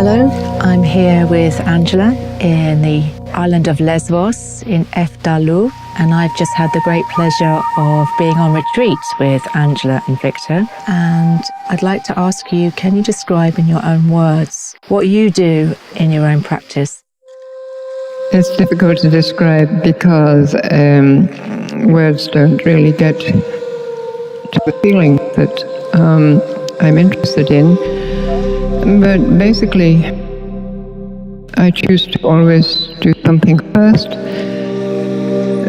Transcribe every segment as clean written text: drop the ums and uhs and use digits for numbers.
Hello, I'm here with Angela in the island of Lesbos in Efdalu, and I've just had the great pleasure of being on retreat with Angela and Victor. And I'd like to ask you, can you describe in your own words what you do in your own practice? It's difficult to describe because words don't really get to the feeling that I'm interested in. But basically, I choose to always do something first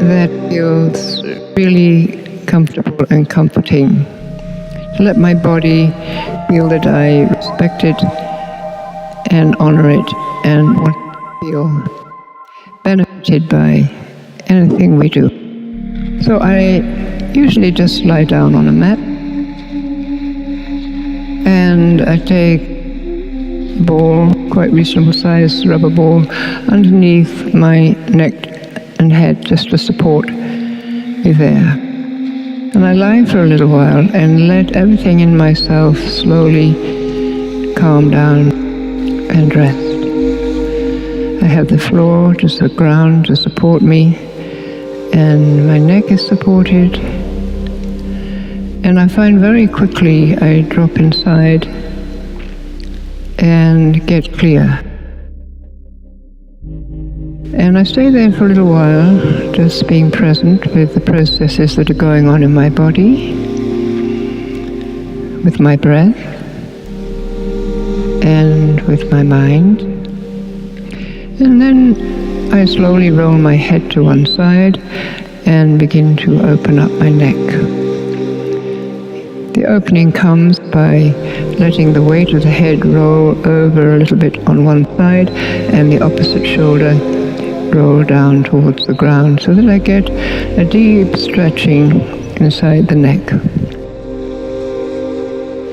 that feels really comfortable and comforting. To let my body feel that I respect it and honor it and want to feel benefited by anything we do. So I usually just lie down on a mat and I take a ball, quite reasonable size rubber ball, underneath my neck and head just to support me there. And I lie for a little while and let everything in myself slowly calm down and rest. I have the floor, just the ground to support me, and my neck is supported. And I find very quickly I drop inside and get clear. And I stay there for a little while, just being present with the processes that are going on in my body, with my breath, and with my mind. And then I slowly roll my head to one side and begin to open up my neck. The opening comes by letting the weight of the head roll over a little bit on one side and the opposite shoulder roll down towards the ground so that I get a deep stretching inside the neck.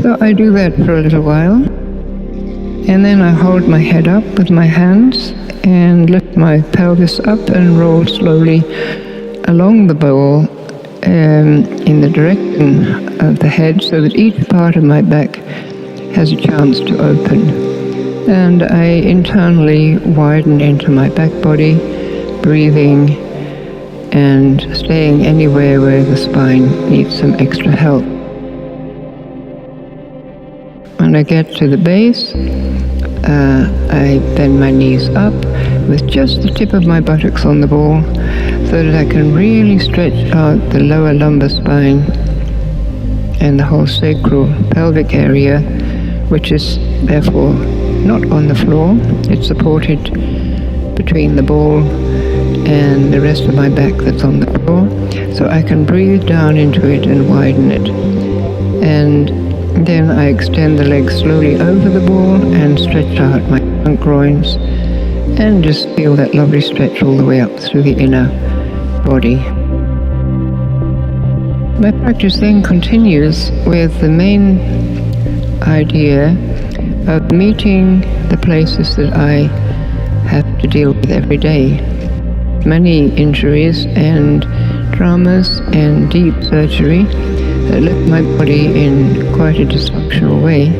So I do that for a little while, and then I hold my head up with my hands and lift my pelvis up and roll slowly along the bowl in the direction of the head so that each part of my back has a chance to open. And I internally widen into my back body, breathing and staying anywhere where the spine needs some extra help. When I get to the base, I bend my knees up with just the tip of my buttocks on the ball so that I can really stretch out the lower lumbar spine and the whole sacral pelvic area, which is therefore not on the floor. It's supported between the ball and the rest of my back that's on the floor, so I can breathe down into it and widen it. And then I extend the legs slowly over the ball and stretch out my front groins and just feel that lovely stretch all the way up through the inner body. My practice then continues with the main idea of meeting the places that I have to deal with every day. Many injuries and traumas and deep surgery that left my body in quite a dysfunctional way.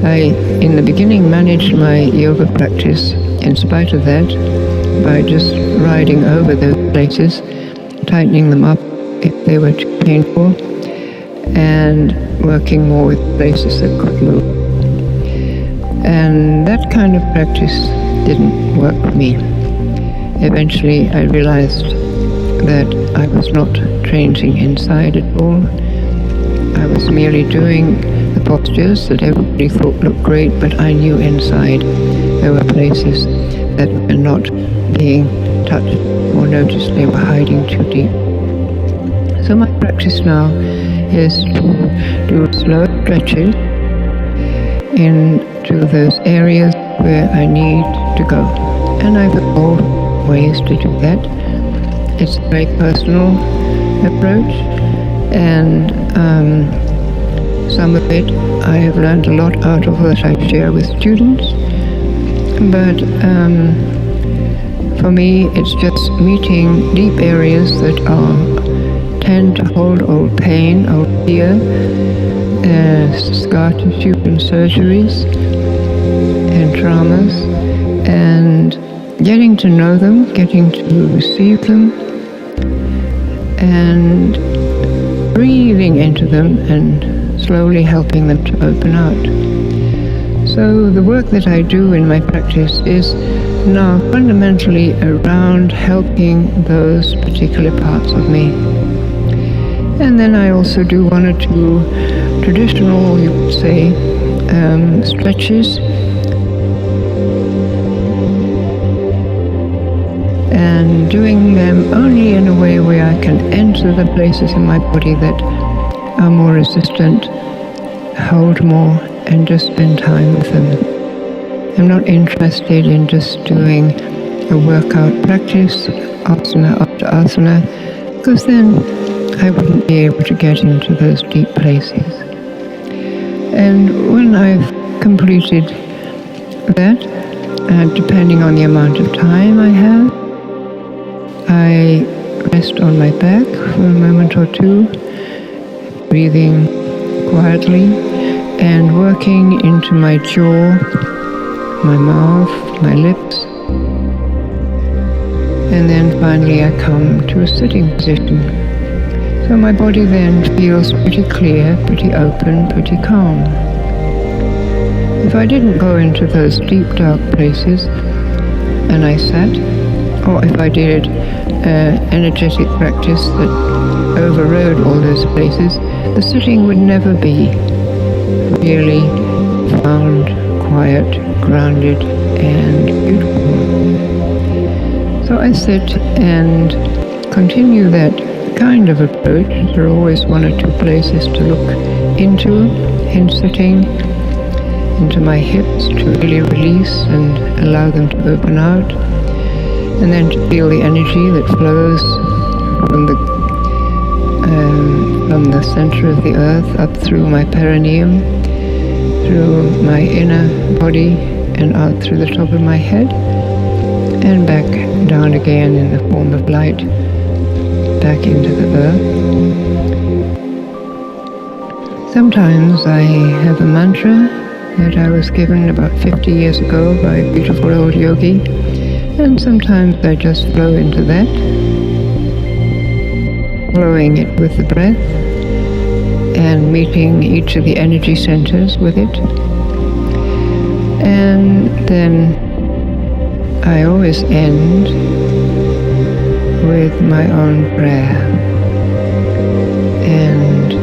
I, in the beginning, managed my yoga practice in spite of that by just riding over those places, tightening them up if they were too painful, and working more with places that could move. And that kind of practice didn't work for me. Eventually I realized that I was not changing inside at all. I was merely doing the postures that everybody thought looked great, but I knew inside there were places that were not being touched or noticed they were hiding too deep. So my practice now is to do slow stretches into those areas where I need to go. And I've evolved ways to do that. It's a very personal approach, and some of it I have learned a lot out of that I share with students. But for me, it's just meeting deep areas that tend to hold old pain, old fear, scar tissue from surgeries, and traumas, and getting to know them, getting to receive them, and breathing into them and slowly helping them to open out. So the work that I do in my practice is now fundamentally around helping those particular parts of me. And then I also do one or two traditional, you could say, stretches. And doing them only in a way where I can enter the places in my body that are more resistant, hold more, and just spend time with them. I'm not interested in just doing a workout practice, asana after asana, because then I wouldn't be able to get into those deep places. And when I've completed that, depending on the amount of time I have, I rest on my back for a moment or two, breathing quietly and working into my jaw, my mouth, my lips. And then finally I come to a sitting position. So my body then feels pretty clear, pretty open, pretty calm. If I didn't go into those deep dark places and I sat, or if I did energetic practice that overrode all those places, the sitting would never be really found, quiet, grounded, and beautiful. So I sit and continue that kind of approach. There are always one or two places to look into in sitting, into my hips to really release and allow them to open out. And then to feel the energy that flows from the center of the earth up through my perineum, through my inner body, and out through the top of my head, and back down again in the form of light, back into the earth. Sometimes I have a mantra that I was given about 50 years ago by a beautiful old yogi. And sometimes I just flow into that, flowing it with the breath and meeting each of the energy centers with it. And then I always end with my own prayer. And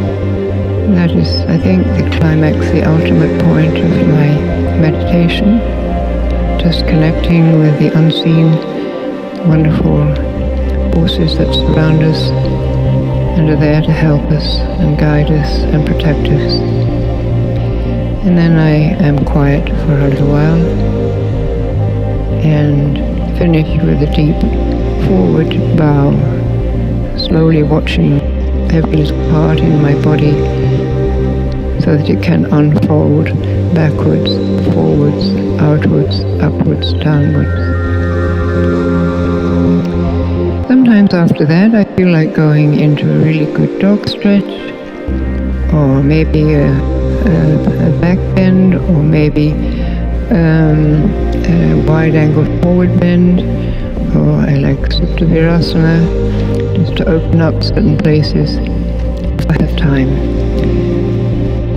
that is, I think, the climax, the ultimate point of my meditation. Just connecting with the unseen, wonderful forces that surround us and are there to help us and guide us and protect us. And then I am quiet for a little while and finish with a deep forward bow, slowly watching every little part in my body so that it can unfold backwards, forwards, outwards, upwards, downwards. Sometimes after that I feel like going into a really good dog stretch, or maybe a back bend, or maybe a wide angle forward bend, or I like Supta Virasana, just to open up certain places if I have time.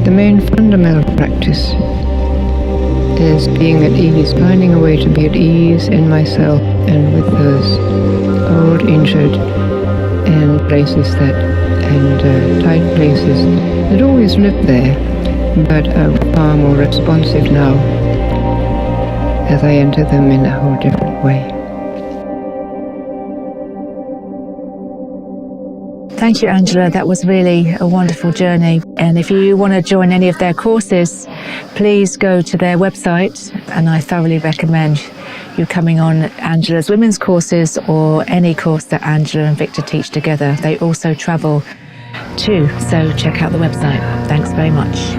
The main fundamental practice is being at ease, finding a way to be at ease in myself and with those old, injured, and places and tight places that always lived there, but are far more responsive now as I enter them in a whole different way. Thank you, Angela. That was really a wonderful journey. And if you want to join any of their courses, please go to their website. And I thoroughly recommend you coming on Angela's women's courses or any course that Angela and Victor teach together. They also travel too. So check out the website. Thanks very much.